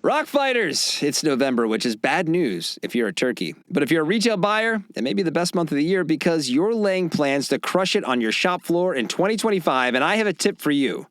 Rock Fighters, it's November, which is bad news if you're a turkey. But if you're a retail buyer, it may be the best month of the year because you're laying plans to crush it on your shop floor in 2025. And I have a tip for you,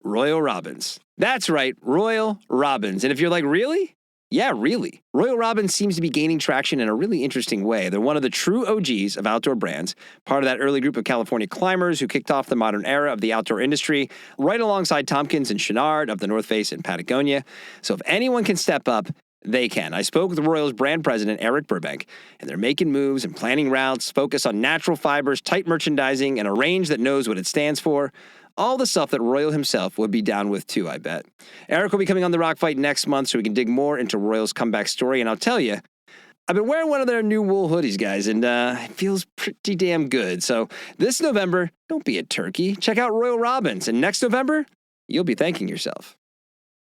Royal Robins. That's right, Royal Robins. And if you're like, really? Yeah, really. Royal Robins seems to be gaining traction in a really interesting way. They're one of the true OGs of outdoor brands, part of that early group of California climbers who kicked off the modern era of the outdoor industry, right alongside Tompkins and Chenard of the North Face and Patagonia. So if anyone can step up, they can. I spoke with Royal's brand president, Eric Burbank, and they're making moves and planning routes, focus on natural fibers, tight merchandising, and a range that knows what it stands for. All the stuff that Royal himself would be down with too, I bet. Eric will be coming on the Rock Fight next month so we can dig more into Royal's comeback story. And I'll tell you, I've been wearing one of their new wool hoodies, guys, and it feels pretty damn good. So this November, don't be a turkey. Check out Royal Robins. And next November, you'll be thanking yourself.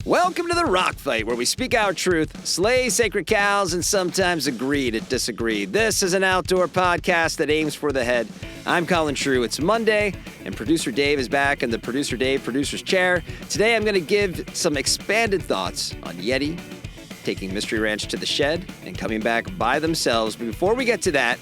Welcome to the Rock Fight, where we speak our truth, slay sacred cows, and sometimes agree to disagree. This is an outdoor podcast that aims for the head. I'm Colin. It's Monday, and producer Dave is back in the producer Dave producer's chair. Today, I'm going to give some expanded thoughts on YETI, taking Mystery Ranch to the shed, and coming back by themselves. But before we get to that,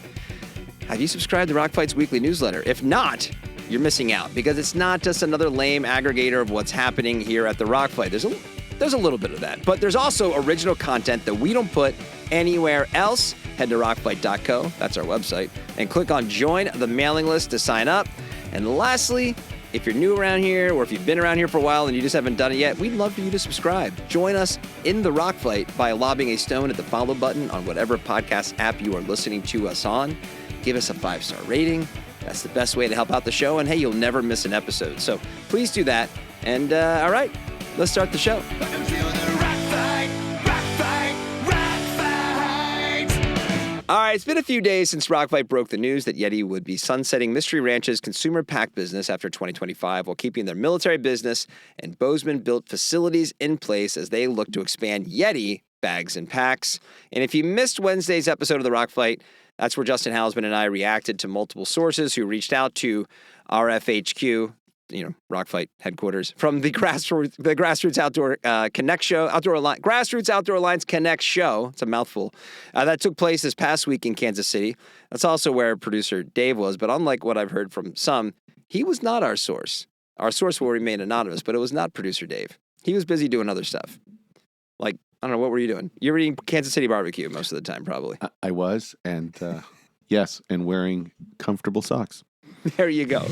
have you subscribed to Rock Fight's weekly newsletter? If not, you're missing out, because it's not just another lame aggregator of what's happening here at the Rock Fight. There's a little bit of that, but there's also original content that we don't put anywhere else. Head to rockfight.co, that's our website, and click on join the mailing list to sign up. And lastly, if you're new around here, or if you've been around here for a while and you just haven't done it yet, we'd love for you to subscribe. Join us in the Rock Fight by lobbing a stone at the follow button on whatever podcast app you are listening to us on. Give us a 5-star rating. That's the best way to help out the show. And hey, you'll never miss an episode. So please do that. And all right, let's start the show. Welcome to the Rock Fight, Rock Fight, Rock Fight. All right, it's been a few days since Rock Fight broke the news that YETI would be sunsetting Mystery Ranch's consumer pack business after 2025 while keeping their military business and Bozeman-built facilities in place as they look to expand YETI bags and packs. And if you missed Wednesday's episode of the Rock Fight, that's where Justin Halsman and I reacted to multiple sources who reached out to RFHQ, Rock Fight headquarters, from the Grassroots Outdoor Connect show, Grassroots Outdoor Alliance Connect show. It's a mouthful. That took place this past week in Kansas City. That's also where producer Dave was. But unlike what I've heard from some, he was not our source. Our source will remain anonymous, but it was not producer Dave. He was busy doing other stuff. Like, I don't know, what were you doing? You were eating Kansas City barbecue most of the time, probably. I was, and yes, and wearing comfortable socks. There you go.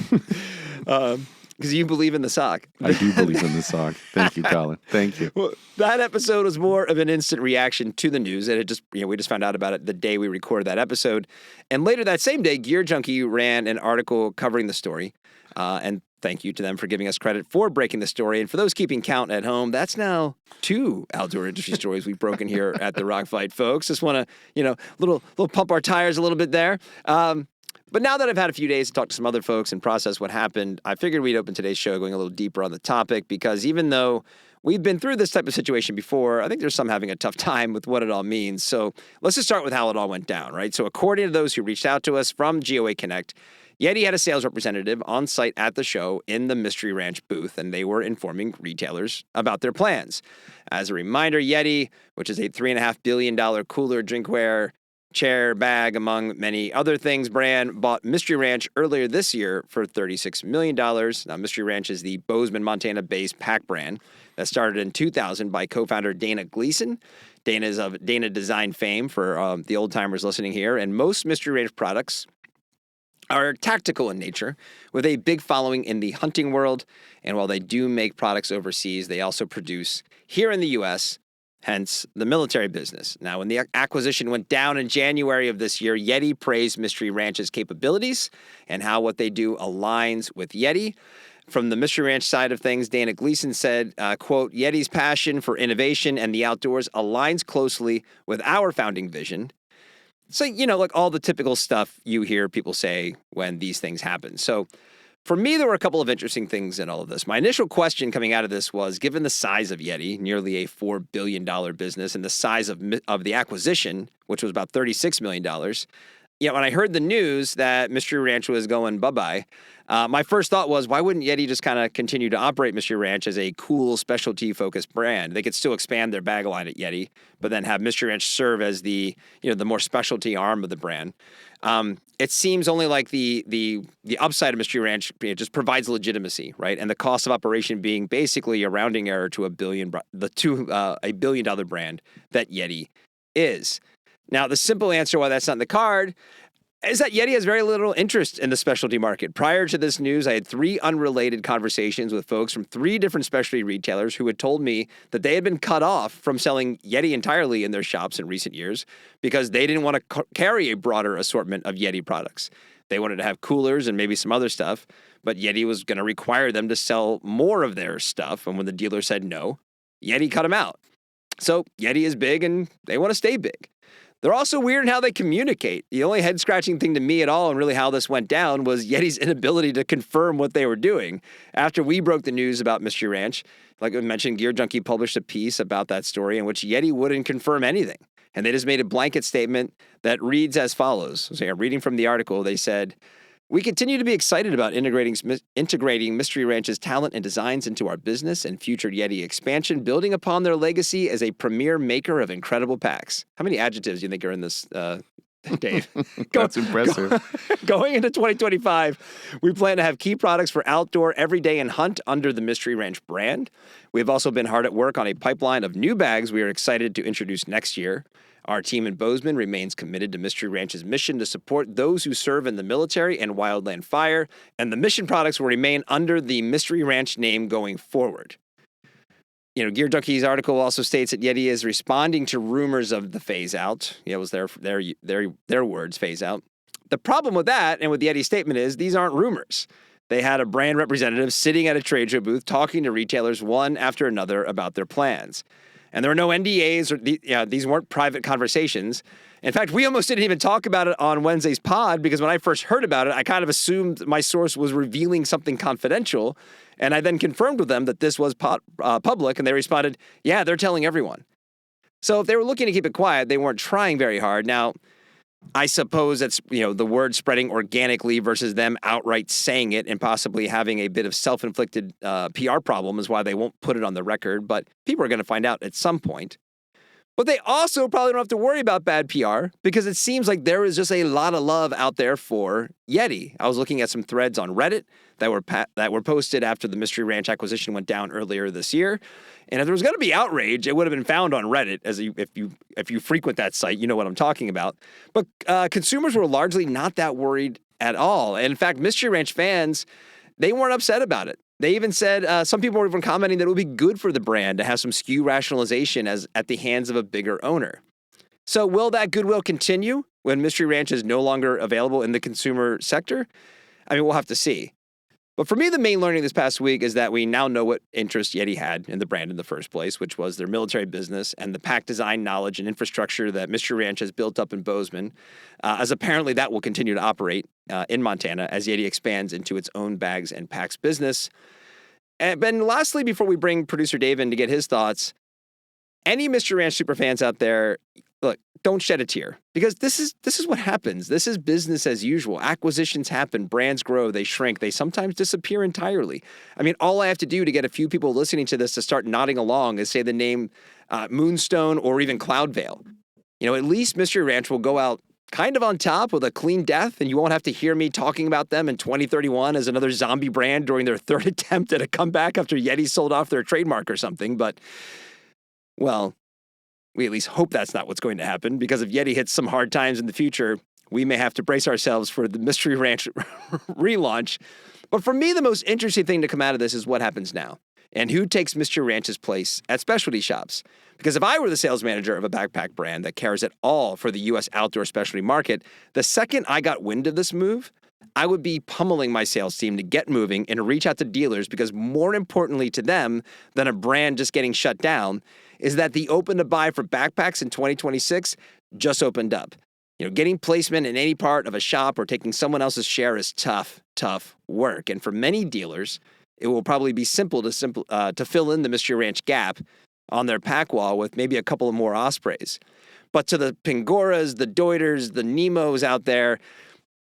Because you believe in the sock. I do believe in the sock. Thank you, Colin. Thank you. Well, that episode was more of an instant reaction to the news. And we just found out about it the day we recorded that episode. And later that same day, Gear Junkie ran an article covering the story. And thank you to them for giving us credit for breaking the story. And for those keeping count at home, that's now 2 outdoor industry stories we've broken here at the Rock Fight, folks. Just want to, little pump our tires a little bit there. But now that I've had a few days to talk to some other folks and process what happened, I figured we'd open today's show going a little deeper on the topic, because even though we've been through this type of situation before, I think there's some having a tough time with what it all means. So let's just start with how it all went down, right? So according to those who reached out to us from GOA Connect, YETI had a sales representative on site at the show in the Mystery Ranch booth, and they were informing retailers about their plans. As a reminder, YETI, which is a $3.5 billion cooler, drinkware, chair, bag, among many other things brand, bought Mystery Ranch earlier this year for $36 million. Now, Mystery Ranch is the Bozeman, Montana-based pack brand that started in 2000 by co-founder Dana Gleason. Dana is of Dana Design fame for the old-timers listening here, and most Mystery Ranch products are tactical in nature, with a big following in the hunting world. And while they do make products overseas, they also produce here in the U.S., hence the military business. Now, when the acquisition went down in January of this year, YETI praised Mystery Ranch's capabilities and how what they do aligns with YETI. From the Mystery Ranch side of things, Dana Gleason said, quote, "YETI's passion for innovation and the outdoors aligns closely with our founding vision." So, like all the typical stuff you hear people say when these things happen. So for me, there were a couple of interesting things in all of this. My initial question coming out of this was, given the size of YETI, nearly a $4 billion business, and the size of the acquisition, which was about $36 million, when I heard the news that Mystery Ranch was going bye-bye, my first thought was, why wouldn't YETI just kind of continue to operate Mystery Ranch as a cool specialty-focused brand? They could still expand their bag line at YETI, but then have Mystery Ranch serve as the more specialty arm of the brand. It seems only like the upside of Mystery Ranch just provides legitimacy, right? And the cost of operation being basically a rounding error to a $1 billion brand that YETI is. Now, the simple answer why that's not in the card is that YETI has very little interest in the specialty market. Prior to this news, I had 3 unrelated conversations with folks from 3 different specialty retailers who had told me that they had been cut off from selling YETI entirely in their shops in recent years because they didn't want to carry a broader assortment of YETI products. They wanted to have coolers and maybe some other stuff, but YETI was going to require them to sell more of their stuff. And when the dealer said no, YETI cut them out. So YETI is big and they want to stay big. They're also weird in how they communicate. The only head-scratching thing to me at all and really how this went down was YETI's inability to confirm what they were doing. After we broke the news about Mystery Ranch, like I mentioned, Gear Junkie published a piece about that story in which YETI wouldn't confirm anything. And they just made a blanket statement that reads as follows. So reading from the article, they said, "We continue to be excited about integrating Mystery Ranch's talent and designs into our business and future YETI expansion, building upon their legacy as a premier maker of incredible packs." How many adjectives do you think are in this, Dave? That's impressive. Going into 2025, we plan to have key products for outdoor, everyday, and hunt under the Mystery Ranch brand. We've also been hard at work on a pipeline of new bags we are excited to introduce next year. Our team in Bozeman remains committed to Mystery Ranch's mission to support those who serve in the military and wildland fire, and the mission products will remain under the Mystery Ranch name going forward. Gear Junkie's article also states that YETI is responding to rumors of the phase-out. It was their words, phase-out. The problem with that, and with YETI's statement, is these aren't rumors. They had a brand representative sitting at a trade show booth talking to retailers one after another about their plans. And there were no NDAs, or these weren't private conversations. In fact, we almost didn't even talk about it on Wednesday's pod because when I first heard about it, I kind of assumed my source was revealing something confidential. And I then confirmed with them that this was public, and they responded, yeah, they're telling everyone. So if they were looking to keep it quiet, they weren't trying very hard. Now, I suppose that's, the word spreading organically versus them outright saying it and possibly having a bit of self-inflicted PR problem is why they won't put it on the record, but people are going to find out at some point. But they also probably don't have to worry about bad PR because it seems like there is just a lot of love out there for YETI. I was looking at some threads on Reddit that were posted after the Mystery Ranch acquisition went down earlier this year. And if there was going to be outrage, it would have been found on Reddit. If you frequent that site, you know what I'm talking about. But consumers were largely not that worried at all. And in fact, Mystery Ranch fans, they weren't upset about it. They even said, some people were even commenting that it would be good for the brand to have some SKU rationalization at the hands of a bigger owner. So will that goodwill continue when Mystery Ranch is no longer available in the consumer sector? I mean, we'll have to see. But for me, the main learning this past week is that we now know what interest YETI had in the brand in the first place, which was their military business and the pack design knowledge and infrastructure that Mystery Ranch has built up in Bozeman, as apparently that will continue to operate in Montana as YETI expands into its own bags and packs business. And lastly, before we bring producer Dave in to get his thoughts, any Mystery Ranch superfans out there, look, don't shed a tear because this is what happens. This is business as usual. Acquisitions happen, brands grow, they shrink, they sometimes disappear entirely. I mean, all I have to do to get a few people listening to this to start nodding along is say the name Moonstone or even Cloudveil. At least Mystery Ranch will go out kind of on top with a clean death, and you won't have to hear me talking about them in 2031 as another zombie brand during their third attempt at a comeback after YETI sold off their trademark or something. But, well, we at least hope that's not what's going to happen, because if YETI hits some hard times in the future, we may have to brace ourselves for the Mystery Ranch relaunch. But for me, the most interesting thing to come out of this is what happens now and who takes Mystery Ranch's place at specialty shops. Because if I were the sales manager of a backpack brand that cares at all for the U.S. outdoor specialty market, the second I got wind of this move, I would be pummeling my sales team to get moving and to reach out to dealers, because more importantly to them than a brand just getting shut down is that the open to buy for backpacks in 2026 just opened up. Getting placement in any part of a shop or taking someone else's share is tough work. And for many dealers, it will probably be simple to fill in the Mystery Ranch gap on their pack wall with maybe a couple of more Ospreys. But to the Pingoras, the Deuters, the Nemos out there,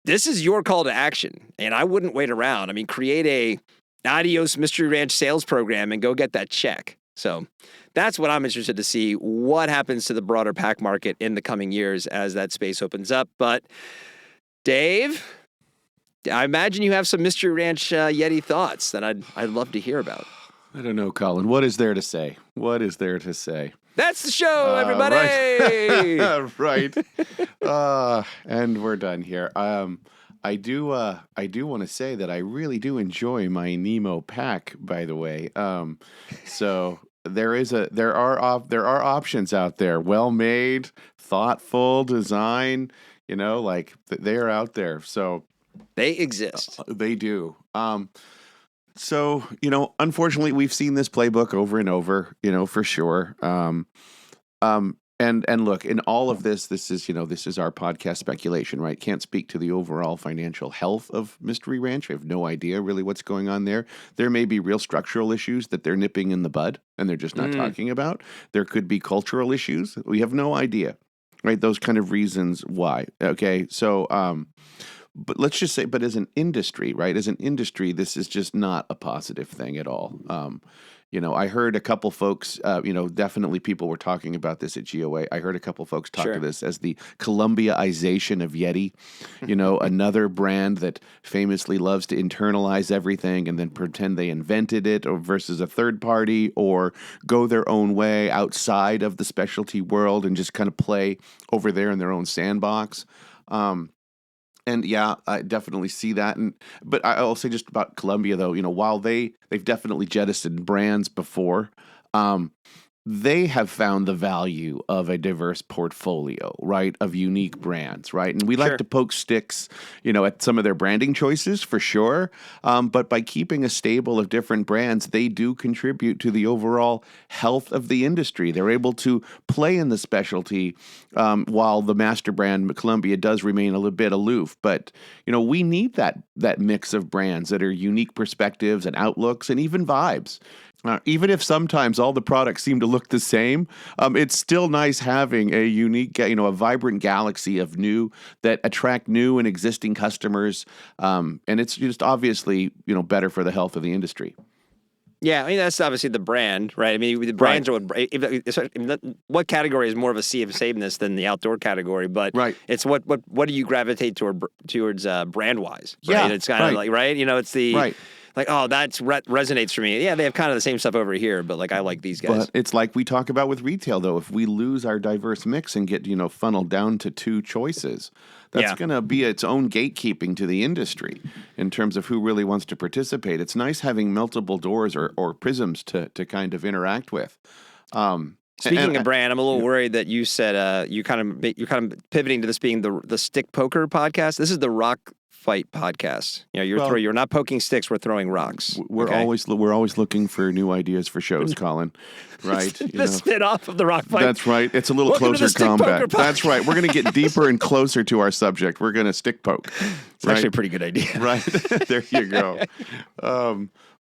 this is your call to action. And I wouldn't wait around. I mean, create a Adios Mystery Ranch sales program and go get that check. So that's what I'm interested to see, what happens to the broader pack market in the coming years as that space opens up. But Dave, I imagine you have some Mystery Ranch YETI thoughts that I'd love to hear about. I don't know, Colin. What is there to say? What is there to say? That's the show, everybody. Right. And we're done here. I do want to say that I really do enjoy my Nemo pack, by the way. So there are options out there. Well made, thoughtful design, like they are out there. So they exist. They do. So, unfortunately, we've seen this playbook over and over, for sure. And look, in all of this is our podcast speculation, right? Can't speak to the overall financial health of Mystery Ranch. I have no idea really what's going on there. There may be real structural issues that they're nipping in the bud and they're just not talking about. There could be cultural issues. We have no idea, right? Those kind of reasons why. Okay. So, but let's just say, but as an industry, right? As an industry, this is just not a positive thing at all. I heard a couple folks, definitely people were talking about this at GOA. I heard a couple folks talk to this as the Columbiaization of YETI, another brand that famously loves to internalize everything and then pretend they invented it, or versus a third party, or go their own way outside of the specialty world and just kind of play over there in their own sandbox. And yeah, I definitely see that. But I'll say just about Columbia, though, while they've definitely jettisoned brands before, they have found the value of a diverse portfolio, right, of unique brands, right? And we like to poke sticks, at some of their branding choices for sure. But by keeping a stable of different brands, they do contribute to the overall health of the industry. They're able to play in the specialty while the master brand, Columbia, does remain a little bit aloof. But, we need that mix of brands that are unique perspectives and outlooks and even vibes. Even if sometimes all the products seem to look the same, it's still nice having a unique, a vibrant galaxy of new that attract new and existing customers. And it's just obviously, better for the health of the industry. Yeah, I mean, that's obviously the brand, right? I mean, the brands are what category is more of a sea of sameness than the outdoor category, but it's what do you gravitate towards brand-wise, right? Yeah, it's kind of like, right? It's the... Like, oh, that's resonates for me. Yeah, they have kind of the same stuff over here, but like I like these guys. But it's like we talk about with retail, though. If we lose our diverse mix and get funneled down to two choices, that's going to be its own gatekeeping to the industry in terms of who really wants to participate. It's nice having multiple doors or prisms to kind of interact with. Speaking of brand, I'm a little worried that you said you're kind of pivoting to this being the stick poker podcast. This is the rock fight podcast. You're not poking sticks, we're throwing rocks. We're always looking for new ideas for shows, Colin. Right? The spin-off of the rock fight. That's right. It's a little closer combat. That's right. We're going to get deeper and closer to our subject. We're going to stick poke. It's actually a pretty good idea. Right. There you go.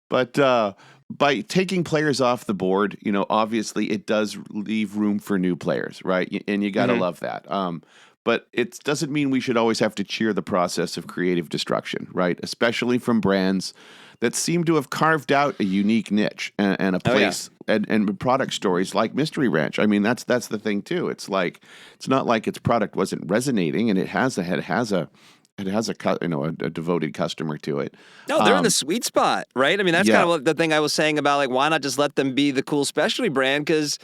But by taking players off the board, obviously it does leave room for new players, right? And you got to love that. But it doesn't mean we should always have to cheer the process of creative destruction, right? Especially from brands that seem to have carved out a unique niche and a place and product stories like Mystery Ranch. I mean, that's the thing too. It's not like its product wasn't resonating, and it has a devoted customer to it. No, they're in the sweet spot, right? I mean, that's kind of the thing I was saying about like, why not just let them be the cool specialty brand? Because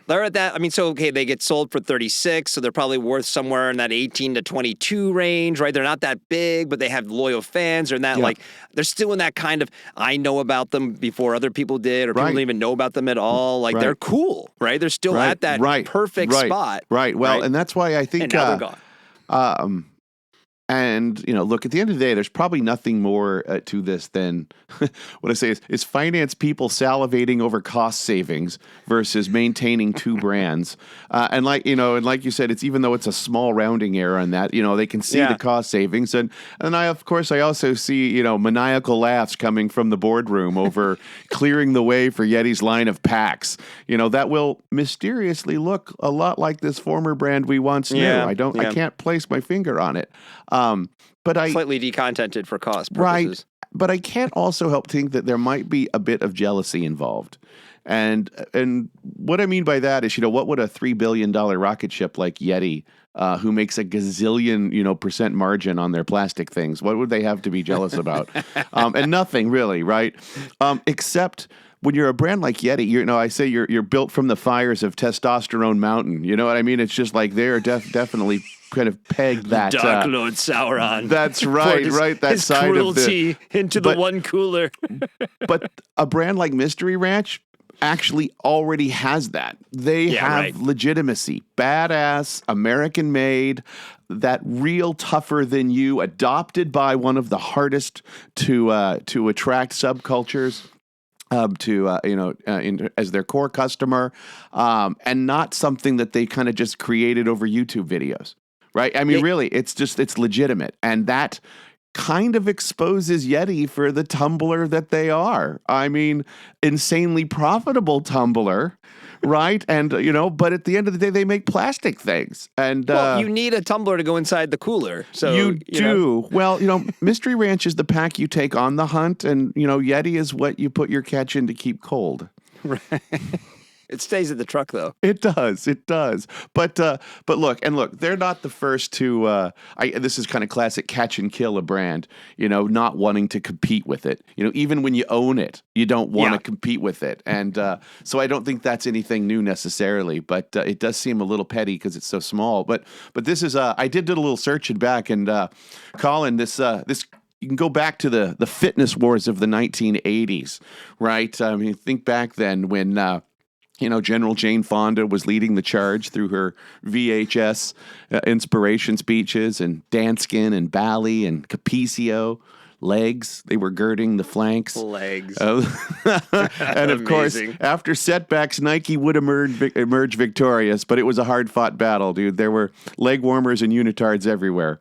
they're at that. I mean, they get sold for 36, so they're probably worth somewhere in that 18 to 22 range, right? They're not that big, but they have loyal fans. They're in that they're still in that kind of, I know about them before other people did, or people don't even know about them at all. Like they're cool, right? They're still at that perfect spot. Right. Well, and that's why I think and now they're gone. And, look, at the end of the day, there's probably nothing more to this than what I say is finance people salivating over cost savings versus maintaining two brands. And like you said, it's even though it's a small rounding error on that, they can see the cost savings. And I also see, maniacal laughs coming from the boardroom over clearing the way for Yeti's line of packs, that will mysteriously look a lot like this former brand we once knew. I can't place my finger on it. But slightly decontented for cost purposes. Right. But I can't also help think that there might be a bit of jealousy involved. And what I mean by that is, what would a $3 billion rocket ship like Yeti, who makes a gazillion, percent margin on their plastic things, what would they have to be jealous about? And nothing really, right? Except when you're a brand like Yeti, I say you're built from the fires of Testosterone Mountain. You know what I mean? It's just like they're definitely kind of pegged that Dark Lord Sauron. That's right, that his side cruelty of into the one cooler. But a brand like Mystery Ranch actually already has that. They have legitimacy, badass, American made, that real tougher than you, adopted by one of the hardest to attract subcultures. As their core customer, and not something that they kind of just created over YouTube videos, right? I mean, really, it's legitimate, and that kind of exposes Yeti for the tumbler that they are. I mean, insanely profitable tumbler, right? And but at the end of the day, they make plastic things, and you need a tumbler to go inside the cooler. So you do. Well, Mystery Ranch is the pack you take on the hunt, and Yeti is what you put your catch in to keep cold. Right. It stays at the truck, though. It does. But look, they're not the first to. This is kind of classic catch and kill a brand. Not wanting to compete with it. Even when you own it, you don't want to compete with it. And so I don't think that's anything new necessarily. But it does seem a little petty because it's so small. But this is. I did a little searching back, and Colin, this. You can go back to the fitness wars of the 1980s, right? I mean, think back then when. General Jane Fonda was leading the charge through her VHS inspiration speeches, and Danskin and Bally and Capicio, legs. They were girding the flanks. Legs. And of course, after setbacks, Nike would emerge victorious, but it was a hard-fought battle, dude. There were leg warmers and unitards everywhere.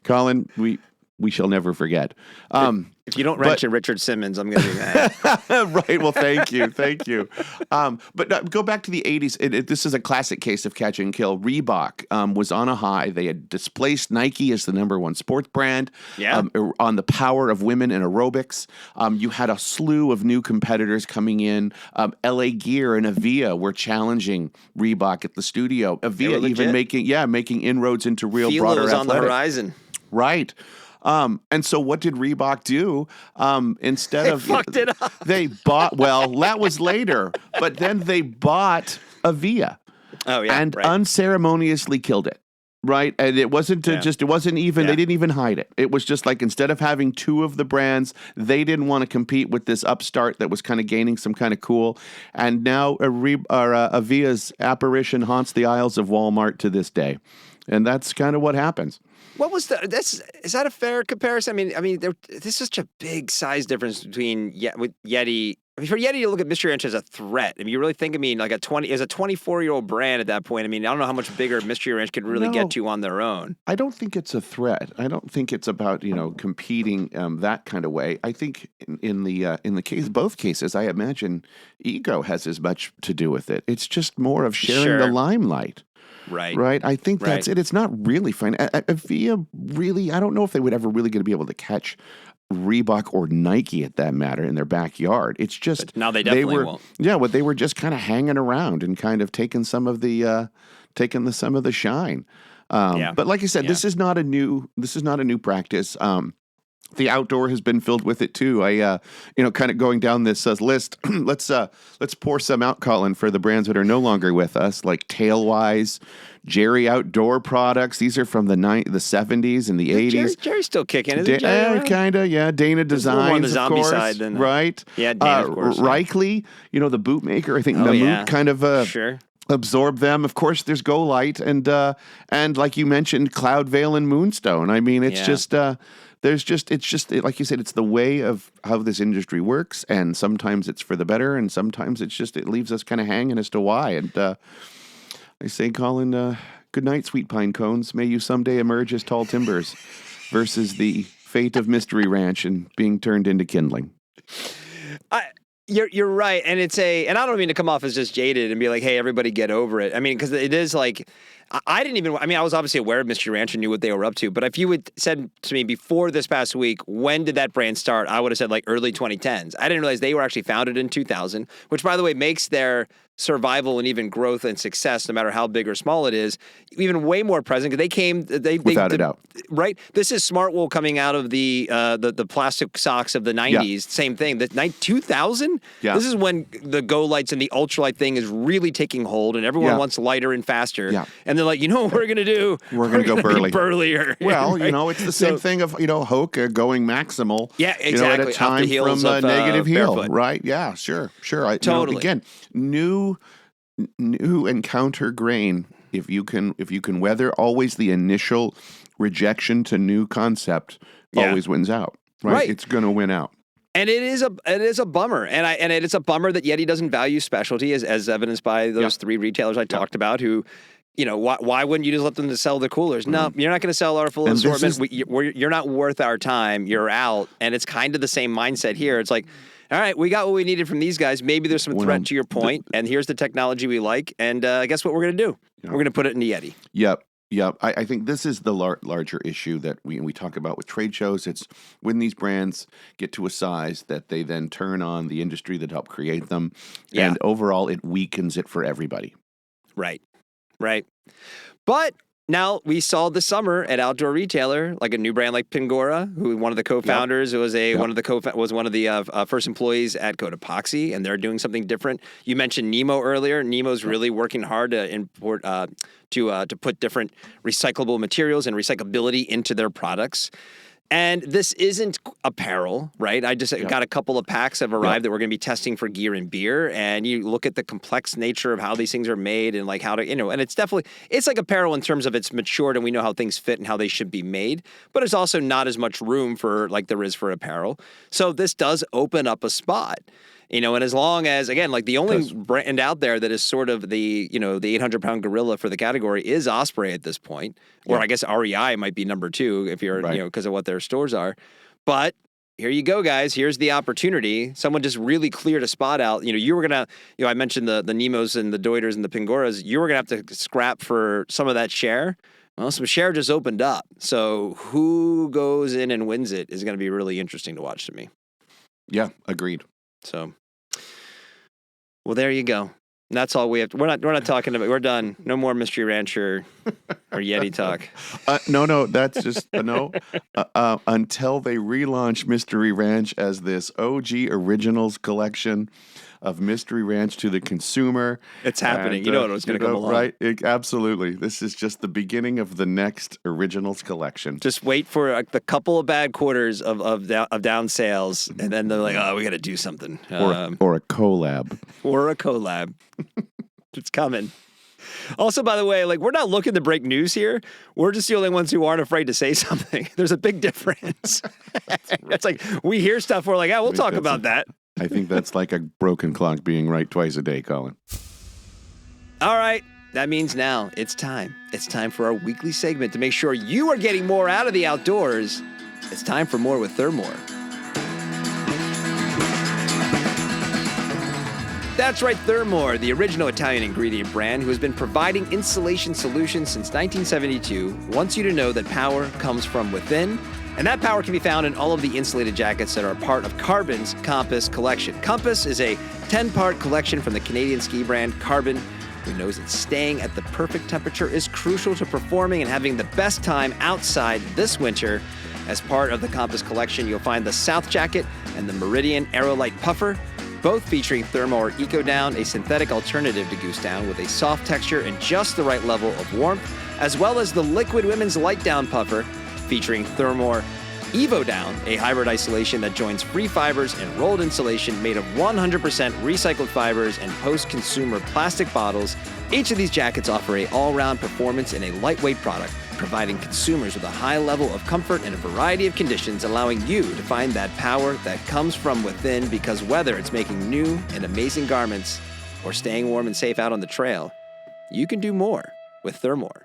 Colin, we shall never forget. If you don't wrench a Richard Simmons, I'm going to be mad. Right. Well, thank you. But go back to the 80s. This is a classic case of catch and kill. Reebok was on a high. They had displaced Nike as the number one sports brand on the power of women in aerobics. You had a slew of new competitors coming in. LA Gear and Avia were challenging Reebok at the studio. Avia even making inroads into real broader athletics. on the horizon. Right. And so what did Reebok do? Instead of fucked it up. They bought, that was later, but then they bought Avia. Oh yeah. And unceremoniously killed it. Right. And it wasn't they didn't even hide it. It was just like, instead of having two of the brands, they didn't want to compete with this upstart that was kind of gaining some kind of cool. And now Avia's apparition haunts the aisles of Walmart to this day. And that's kind of what happens. What was is that a fair comparison? I mean, there's such a big size difference between with Yeti. I mean, for Yeti to look at Mystery Ranch as a threat, I mean, you really think, like as a 24-year-old brand at that point, I mean, I don't know how much bigger Mystery Ranch could really get to on their own. I don't think it's a threat. I don't think it's about, competing that kind of way. I think in the both cases, I imagine ego has as much to do with it. It's just more of sharing the limelight. Right. I think that's it. It's not really fun. Avia really, I don't know if they would ever really going to be able to catch Reebok or Nike at that matter in their backyard. It's just but now they definitely won't. Yeah, they were just kind of hanging around and kind of taking some of the shine. But like I said, this is not a new practice. The outdoor has been filled with it too. I, kind of going down this list. Let's pour some out, Colin, for the brands that are no longer with us, like Tailwise, Jerry Outdoor Products. These are from the 70s and the 80s. Jerry's still kicking, isn't Jerry? Kind of, yeah. Dana Designs, on the zombie of course, side, then, right? Yeah, Dana, of course. Reichly, the boot maker. I think Mammut kind of. Sure. absorb them. Of course, there's Go Light and like you mentioned, Cloud Veil and Moonstone. I mean, it's just like you said, it's the way of how this industry works, and sometimes it's for the better, and sometimes it leaves us kind of hanging as to why. And I say, Colin, good night, sweet pine cones. May you someday emerge as tall timbers, versus the fate of Mystery Ranch and being turned into kindling. You're right, and and I don't mean to come off as just jaded and be like, hey, everybody get over it. I mean, because it is like, I was obviously aware of Mystery Ranch and knew what they were up to, but if you had said to me before this past week, when did that brand start, I would have said like early 2010s. I didn't realize they were actually founded in 2000, which, by the way, makes their survival and even growth and success, no matter how big or small it is, even way more present, because without a doubt. Right? This is Smart Wool coming out of the plastic socks of the 90s. Yeah. Same thing. The 2000? Yeah. This is when the Go Lights and the ultralight thing is really taking hold, and everyone wants lighter and faster. Yeah. And they're like, you know what we're going to do? We're going to go burly. Burlier. Well, right? It's the same thing of, Hoka going maximal. Yeah, exactly. At a time from negative heel. Barefoot. Right? Yeah, sure. Totally. Again, new and counter grain. If you can weather always the initial rejection to new concept, always wins out. Right? It's going to win out. And it is a bummer, and it is a bummer that YETI doesn't value specialty, as evidenced by those three retailers I talked about. Who, why wouldn't you just let them to sell the coolers? No, you're not going to sell our full assortment. You're not worth our time. You're out, and it's kind of the same mindset here. It's like, all right, we got what we needed from these guys. Maybe there's some threat to your point, and here's the technology we like, and guess what we're going to do? We're going to put it into YETI. Yep. I think this is the larger issue that we talk about with trade shows. It's when these brands get to a size that they then turn on the industry that helped create them, and overall it weakens it for everybody. Right. But now we saw this summer at Outdoor Retailer, like a new brand like Pingora, who one of the co-founders was one of the first employees at Code Epoxy, and they're doing something different. You mentioned Nemo earlier. Nemo's really working hard to import to put different recyclable materials and recyclability into their products. And this isn't apparel, right? I just got a couple of packs have arrived that we're going to be testing for gear and beer. And you look at the complex nature of how these things are made and like how to, and it's like apparel in terms of it's matured and we know how things fit and how they should be made. But there's also not as much room for like there is for apparel. So this does open up a spot. And as long as, again, like the only brand out there that is sort of the 800-pound gorilla for the category is Osprey at this point. Or I guess REI might be number 2 if you're, because of what their stores are. But here you go, guys. Here's the opportunity. Someone just really cleared a spot out. You were going to, I mentioned the Nemos and the Deuters and the Pingoras. You were going to have to scrap for some of that share. Well, some share just opened up. So who goes in and wins it is going to be really interesting to watch to me. Yeah, agreed. So, well, there you go. That's all we have. We're not talking about. We're done. No more Mystery Rancher or YETI talk. No. That's just no. Until they relaunch Mystery Ranch as this OG Originals collection of Mystery Ranch to the consumer. It's happening. You know it was going to come along. Right? Absolutely. This is just the beginning of the next Originals collection. Just wait for the couple of bad quarters of down sales, and then they're like, oh, we got to do something. Or a collab. Or a collab. It's coming. Also, by the way, like we're not looking to break news here. We're just the only ones who aren't afraid to say something. There's a big difference. It's like we hear stuff. We're like, we'll talk about that. I think that's like a broken clock being right twice a day, Colin. All right. That means now it's time. It's time for our weekly segment to make sure you are getting more out of the outdoors. It's time for More with Thermore. That's right, Thermore, the original Italian ingredient brand who has been providing insulation solutions since 1972, wants you to know that power comes from within. And that power can be found in all of the insulated jackets that are part of Carbon's Compass collection. Compass is a 10-part collection from the Canadian ski brand Carbon, who knows that staying at the perfect temperature is crucial to performing and having the best time outside this winter. As part of the Compass collection, you'll find the South Jacket and the Meridian Aerolite Puffer, both featuring Thermore Eco Down, a synthetic alternative to Goose Down with a soft texture and just the right level of warmth, as well as the Liquid Women's Light Down Puffer, featuring Thermore EvoDown, a hybrid isolation that joins free fibers and rolled insulation made of 100% recycled fibers and post-consumer plastic bottles. Each of these jackets offer an all-round performance in a lightweight product, providing consumers with a high level of comfort in a variety of conditions, allowing you to find that power that comes from within, because whether it's making new and amazing garments or staying warm and safe out on the trail, you can do more with Thermore.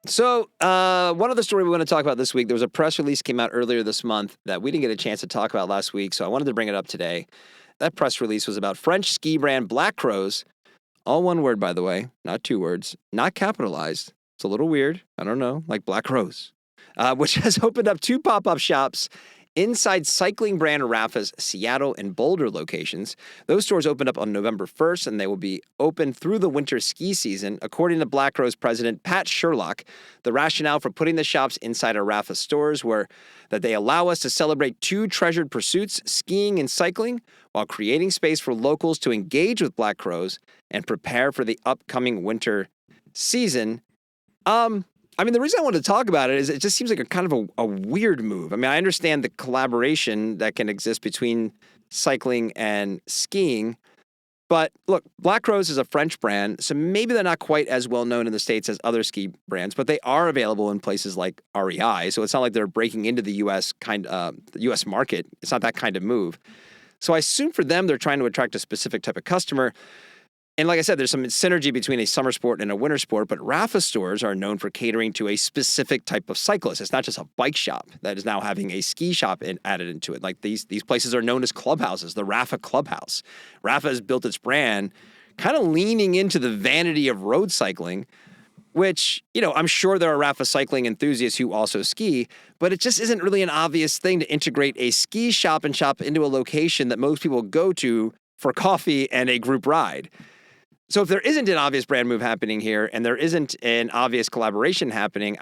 So one other story we want to talk about this week, there was a press release came out earlier this month that we didn't get a chance to talk about last week, so I wanted to bring it up today. That press release was about French ski brand Black Crows, all one word, by the way, not two words, not capitalized. It's a little weird. I don't know, like Black Crows, which has opened up 2 pop-up shops inside cycling brand Rapha's Seattle and Boulder locations. Those stores opened up on November 1st, and they will be open through the winter ski season. According to Black Crow's president, Pat Sherlock, the rationale for putting the shops inside our Rapha stores were that they allow us to celebrate 2 treasured pursuits, skiing and cycling, while creating space for locals to engage with Black Crows and prepare for the upcoming winter season. The reason I wanted to talk about it is it just seems like a kind of a weird move. I mean, I understand the collaboration that can exist between cycling and skiing, but look, Black Crows is a French brand, so maybe they're not quite as well known in the States as other ski brands, but they are available in places like REI, so it's not like they're breaking into the U.S. U.S. market. It's not that kind of move. So I assume for them, they're trying to attract a specific type of customer. And like I said, there's some synergy between a summer sport and a winter sport, but Rapha stores are known for catering to a specific type of cyclist. It's not just a bike shop that is now having a ski shop added into it. Like these places are known as clubhouses, the Rapha Clubhouse. Rapha has built its brand kind of leaning into the vanity of road cycling, which, I'm sure there are Rapha cycling enthusiasts who also ski, but it just isn't really an obvious thing to integrate a ski shop and shop into a location that most people go to for coffee and a group ride. So if there isn't an obvious brand move happening here and there isn't an obvious collaboration happening,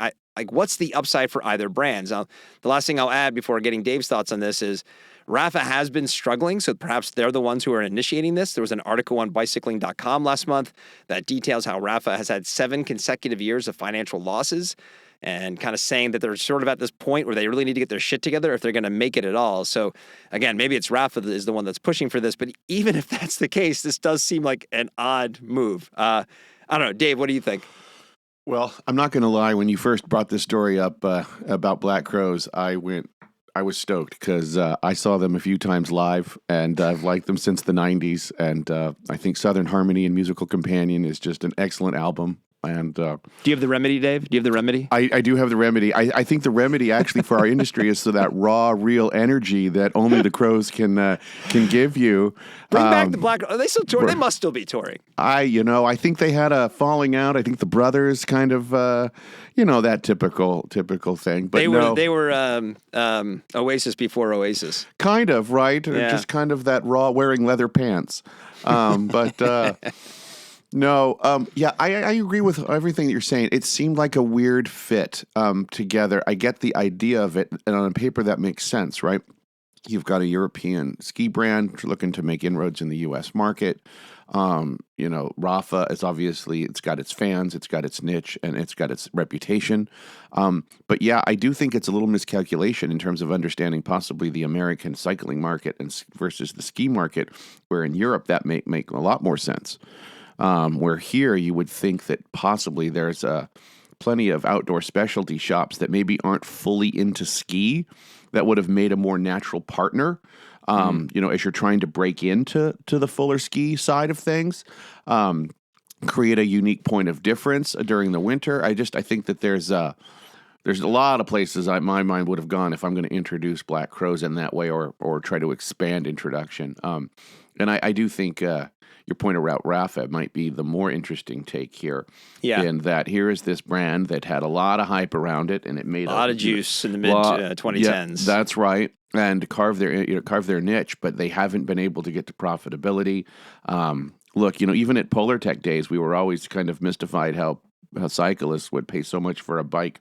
what's the upside for either brands? Now, the last thing I'll add before getting Dave's thoughts on this is Rapha has been struggling, so perhaps they're the ones who are initiating this. There was an article on bicycling.com last month that details how Rapha has had 7 consecutive years of financial losses, and kind of saying that they're sort of at this point where they really need to get their shit together if they're going to make it at all. So again, maybe it's Rapha that is the one that's pushing for this, but even if that's the case, this does seem like an odd move. I don't know. Dave, what do you think? Well, I'm not going to lie. When you first brought this story up about Black Crows, I was stoked because I saw them a few times live, and I've liked them since the 90s. And I think Southern Harmony and Musical Companion is just an excellent album. And do you have the remedy, Dave? Do you have the remedy? I do have the remedy. I think the remedy actually for our industry is so that raw, real energy that only the Crows can give you. Bring back the Black. Are they still touring? They must still be touring. I think they had a falling out. I think the brothers kind of, that typical thing. But they were Oasis before Oasis. Kind of, right? Yeah. Just kind of that raw wearing leather pants. No, I agree with everything that you're saying. It seemed like a weird fit together. I get the idea of it, and on paper that makes sense, right? You've got a European ski brand looking to make inroads in the U.S. market. Rapha is obviously, it's got its fans, it's got its niche, and it's got its reputation. But yeah, I do think it's a little miscalculation in terms of understanding possibly the American cycling market versus the ski market, where in Europe that may make a lot more sense. Where here you would think that possibly there's plenty of outdoor specialty shops that maybe aren't fully into ski that would have made a more natural partner, as you're trying to break into the fuller ski side of things, create a unique point of difference during the winter. I think that there's a lot of places my mind would have gone if I'm going to introduce Black Crows in that way or try to expand introduction. And I do think your point about Rapha might be the more interesting take here. Yeah. In that here is this brand that had a lot of hype around it, and it made a lot of juice in the mid-2010s. Yeah, that's right. And carve their niche, but they haven't been able to get to profitability. Look, even at Polar Tech days, we were always kind of mystified how cyclists would pay so much for a bike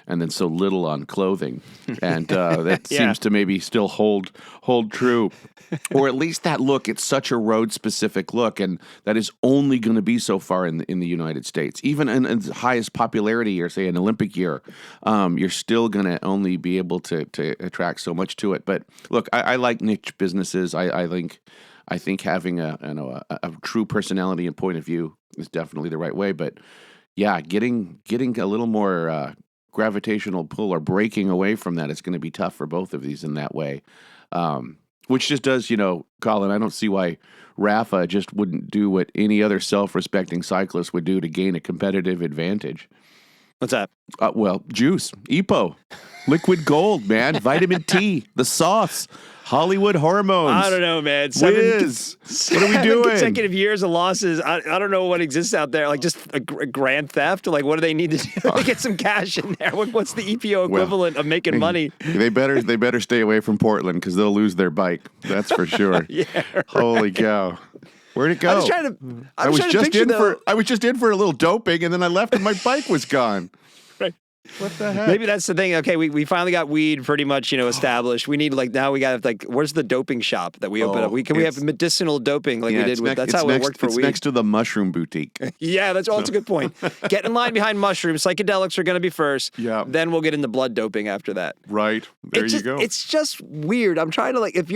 and then so little on clothing. And that seems to maybe still hold true. Or at least that look, it's such a road-specific look, and that is only going to be so far in the United States. Even in the highest popularity year, say an Olympic year, you're still going to only be able to attract so much to it. But look, I like niche businesses. I think having a true personality and point of view is definitely the right way. But yeah, getting a little more gravitational pull or breaking away from that is going to be tough for both of these in that way. Which just does, Colin, I don't see why Rafa just wouldn't do what any other self-respecting cyclist would do to gain a competitive advantage. What's that? Well, juice, EPO, liquid gold, man, vitamin T, the sauce, Hollywood hormones. I don't know, man. Whiz. What are we doing? Consecutive years of losses. I don't know what exists out there. Like just a grand theft? Like what do they need to do to get some cash in there? What's the EPO equivalent of making money? They better stay away from Portland because they'll lose their bike. That's for sure. Yeah. Right. Holy cow. Where'd it go? I was just in for a little doping, and then I left and my bike was gone. Right. What the heck? Maybe that's the thing. Okay, we finally got weed pretty much, established. We need now we got where's the doping shop that we open up? We have medicinal doping we did with. That's how it worked for weed. It's next to the mushroom boutique. Yeah, that's a good point. Get in line behind mushrooms. Psychedelics are going to be first. Yeah. Then we'll get into blood doping after that. Right. There you go. It's just weird. I'm trying to if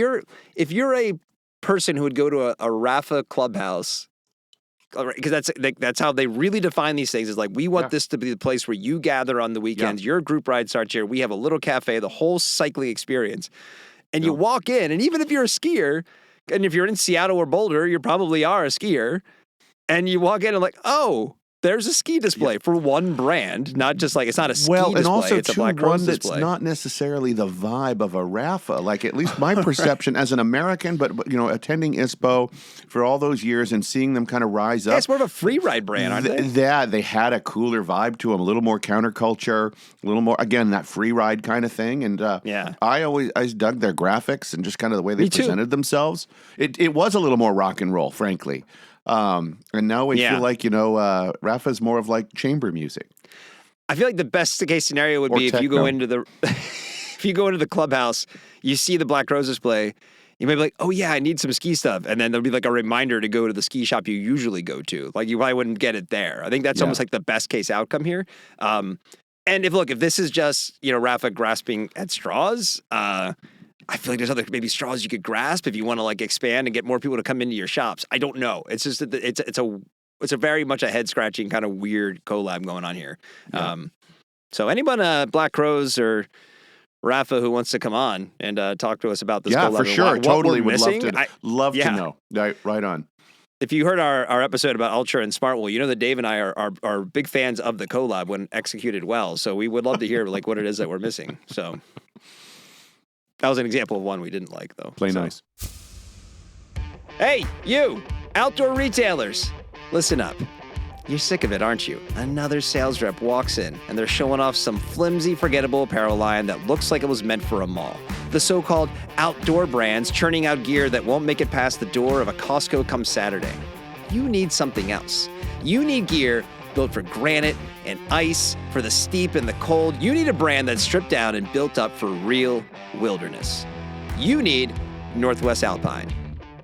you're a person who would go to a Rafa clubhouse, because that's how they really define these things, is we want this to be the place where you gather on the weekends. Your group ride starts here. We have a little cafe, the whole cycling experience. And you walk in, and even if you're a skier, and if you're in Seattle or Boulder, you probably are a skier, and you walk in and oh, there's a ski display for one brand, not just it's not a ski display. And also it's a Black Rose one that's display. Not necessarily the vibe of a Rafa. At least my perception as an American, but attending ISPO for all those years and seeing them kind of rise up. It's more of a free ride brand, aren't they? Yeah, they had a cooler vibe to them, a little more counterculture, a little more, again, that free ride kind of thing. And I dug their graphics and just kind of the way they presented themselves. It was a little more rock and roll, frankly. And now I feel like, Rafa's more of chamber music. I feel like the best case scenario would be if you go into the clubhouse, you see the Black Rose display, you may be like, oh yeah, I need some ski stuff. And then there'll be a reminder to go to the ski shop you usually go to. You probably wouldn't get it there. I think that's almost the best case outcome here. And if this is just, Rafa grasping at straws, I feel like there's other maybe straws you could grasp if you want to expand and get more people to come into your shops. I don't know. It's just that it's a very much a head scratching kind of weird collab going on here. Yeah. So anyone Black Rose or Rafa who wants to come on and talk to us about this collab, for sure, what totally would missing, love to know. Right on. If you heard our episode about Ultra and Smartwool, you know that Dave and I are big fans of the collab when executed well. So we would love to hear what it is that we're missing. So. That was an example of one we didn't like, though. Play nice. Hey, you, outdoor retailers, listen up. You're sick of it, aren't you? Another sales rep walks in, and they're showing off some flimsy, forgettable apparel line that looks like it was meant for a mall. The so-called outdoor brands churning out gear that won't make it past the door of a Costco come Saturday. You need something else. You need gear built for granite and ice, for the steep and the cold. You need a brand that's stripped down and built up for real wilderness. You need Northwest Alpine.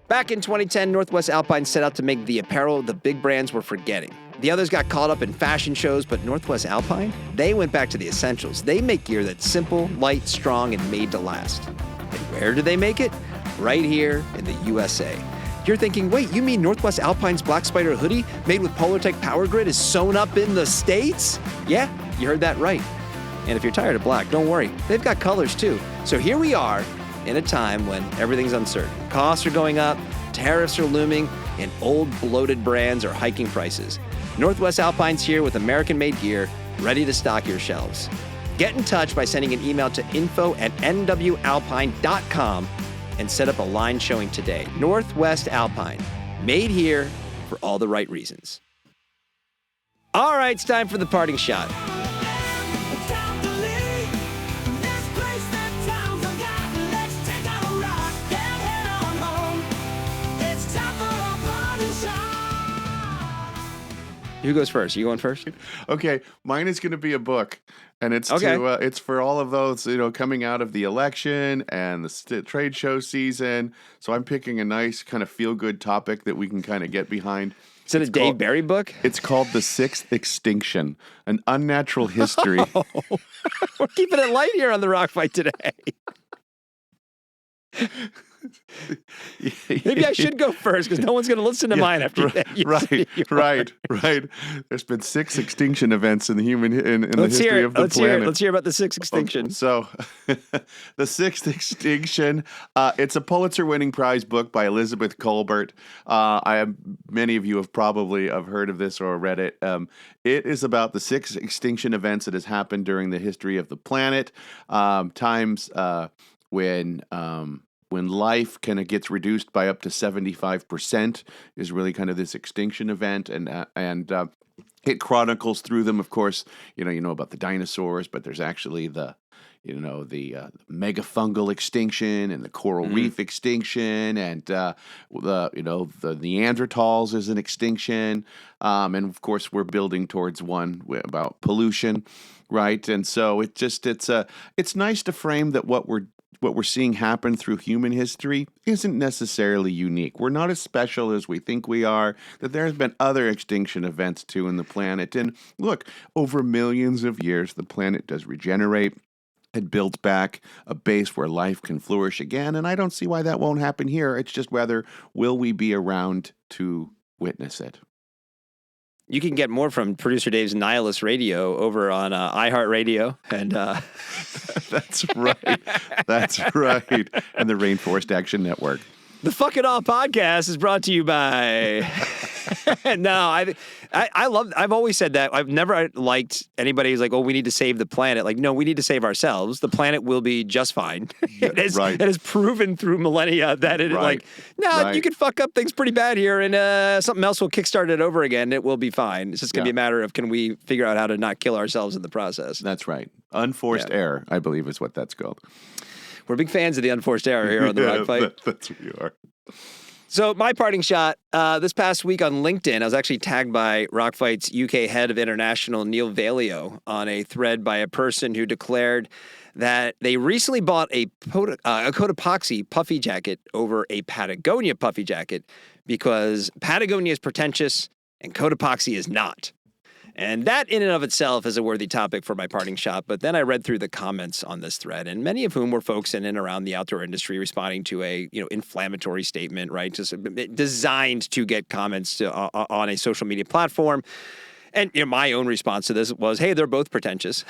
Back in 2010, Northwest Alpine set out to make the apparel the big brands were forgetting. The others got caught up in fashion shows, but Northwest Alpine, they went back to the essentials. They make gear that's simple, light, strong, and made to last. And where do they make it? Right here in the USA. You're thinking, wait, you mean Northwest Alpine's Black Spider hoodie made with Polartec Power Grid is sewn up in the States? Yeah, you heard that right. And if you're tired of black, don't worry. They've got colors too. So here we are in a time when everything's uncertain. Costs are going up, tariffs are looming, and old bloated brands are hiking prices. Northwest Alpine's here with American-made gear, ready to stock your shelves. Get in touch by sending an email to info@nwalpine.com and set up a line showing today. Northwest Alpine, made here for all the right reasons. All right, it's time for the parting shot. Who goes first? You going first? Okay, mine is going to be a book, and it's Okay. it's for all of those coming out of the election and the trade show season. So I'm picking a nice kind of feel good topic that we can kind of get behind. Is it a Dave Barry book? It's called The Sixth Extinction: An Unnatural History. We're keeping it light here on the Rock Fight today. Maybe I should go first because no one's going to listen to mine after that. Right. There's been 6 extinction events in the history of the planet. Let's hear about the 6th extinction. So, the 6th extinction. It's a Pulitzer-winning prize book by Elizabeth Kolbert. Many of you have probably heard of this or read it. It is about the 6 extinction events that has happened during the history of the planet. Times when life kind of gets reduced by up to 75% is really kind of this extinction event, and it chronicles through them. Of course, you know about the dinosaurs, but there's actually the megafungal extinction and the coral reef extinction, and the Neanderthals is an extinction, and of course we're building towards one about pollution, right? And so it's nice to frame that what we're seeing happen through human history isn't necessarily unique. We're not as special as we think we are, that there's been other extinction events too in the planet. And look, over millions of years, the planet does regenerate. It builds back a base where life can flourish again. And I don't see why that won't happen here. It's just whether will we be around to witness it. You can get more from Producer Dave's Nihilist Radio over on iHeartRadio. And That's right. And the Rainforest Action Network. The Fuck It All podcast is brought to you by... No, I've always said that. I've never liked anybody who's like, oh, we need to save the planet. Like, no, we need to save ourselves. The planet will be just fine. It has proven through millennia that you can fuck up things pretty bad here and something else will kickstart it over again. It will be fine. It's just going to be a matter of can we figure out how to not kill ourselves in the process. That's right. Unforced error, I believe is what that's called. We're big fans of the unforced error here on the Rock Fight. That's what you are. So my parting shot, this past week on LinkedIn, I was actually tagged by Rock Fight's UK head of international, Neil Valio, on a thread by a person who declared that they recently bought a Cotopaxi puffy jacket over a Patagonia puffy jacket because Patagonia is pretentious and Cotopaxi is not. And that in and of itself is a worthy topic for my parting shot. But then I read through the comments on this thread, and many of whom were folks in and around the outdoor industry responding to a inflammatory statement, right? Just designed to get comments on a social media platform. And my own response to this was, hey, they're both pretentious.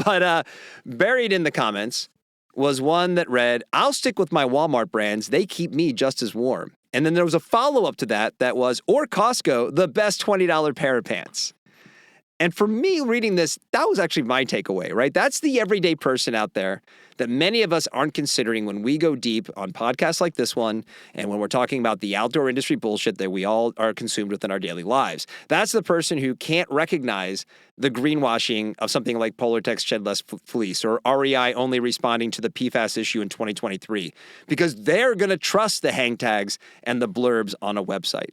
But buried in the comments was one that read, I'll stick with my Walmart brands. They keep me just as warm. And then there was a follow-up to that was, or Costco, the best $20 pair of pants. And for me, reading this, that was actually my takeaway, right? That's the everyday person out there that many of us aren't considering when we go deep on podcasts like this one and when we're talking about the outdoor industry bullshit that we all are consumed with in our daily lives. That's the person who can't recognize the greenwashing of something like Polartec's Shed Less Fleece or REI only responding to the PFAS issue in 2023 because they're going to trust the hang tags and the blurbs on a website.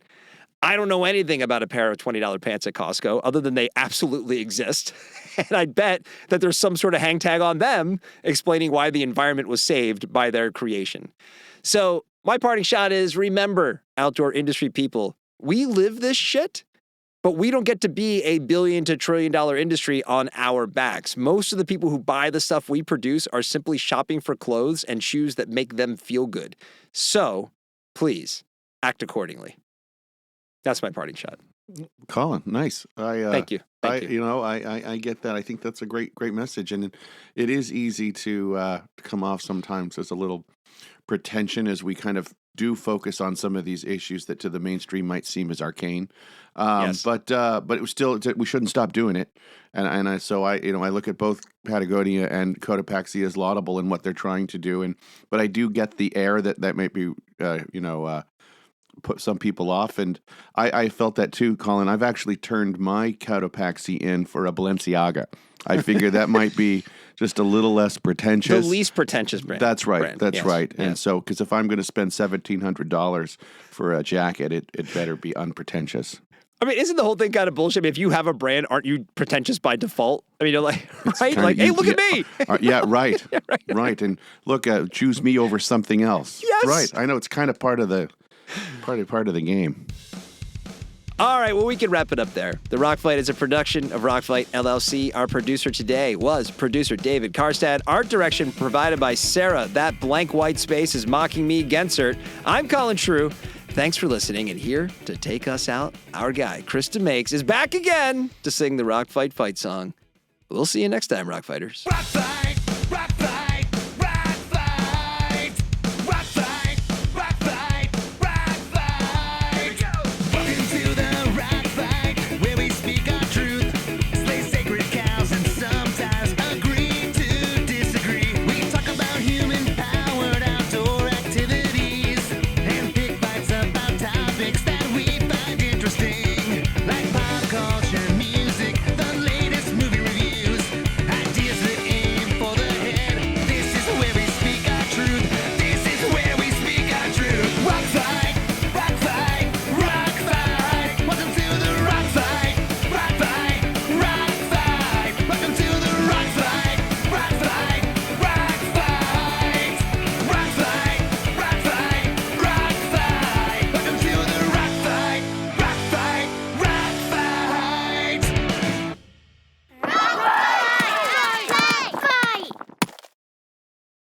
I don't know anything about a pair of $20 pants at Costco other than they absolutely exist. And I bet that there's some sort of hang tag on them explaining why the environment was saved by their creation. So my parting shot is remember, outdoor industry people, we live this shit, but we don't get to be a billion to $1 trillion industry on our backs. Most of the people who buy the stuff we produce are simply shopping for clothes and shoes that make them feel good. So please act accordingly. That's my parting shot. Colin, nice. Thank you. I get that. I think that's a great message, and it is easy to come off sometimes as a little pretension as we kind of do focus on some of these issues that to the mainstream might seem as arcane. Yes. But it was still we shouldn't stop doing it. And I look at both Patagonia and Cotopaxi as laudable in what they're trying to do, but I do get the air that might be put some people off, and I felt that too, Colin. I've actually turned my Cotopaxi in for a Balenciaga. I figure that might be just a little less pretentious. The least pretentious brand. That's right. That's right. Yeah. And so, because if I'm going to spend $1,700 for a jacket, it better be unpretentious. I mean, isn't the whole thing kind of bullshit? I mean, if you have a brand, aren't you pretentious by default? I mean, you're like, right? kinda- Like, hey, you- look at me. Yeah, right. Right. And look, choose me over something else. Yes. Right. I know it's kind of part of the game. All right, well, we can wrap it up there. The Rock Fight is a production of Rock Fight LLC. Our producer today was producer David Karstad. Art direction provided by Sarah. That blank white space is mocking me, Gensert. I'm Colin Shrew. Thanks for listening, and here to take us out, our guy, Krista Makes, is back again to sing the Rock Fight song. We'll see you next time, Rock Fighters. Rock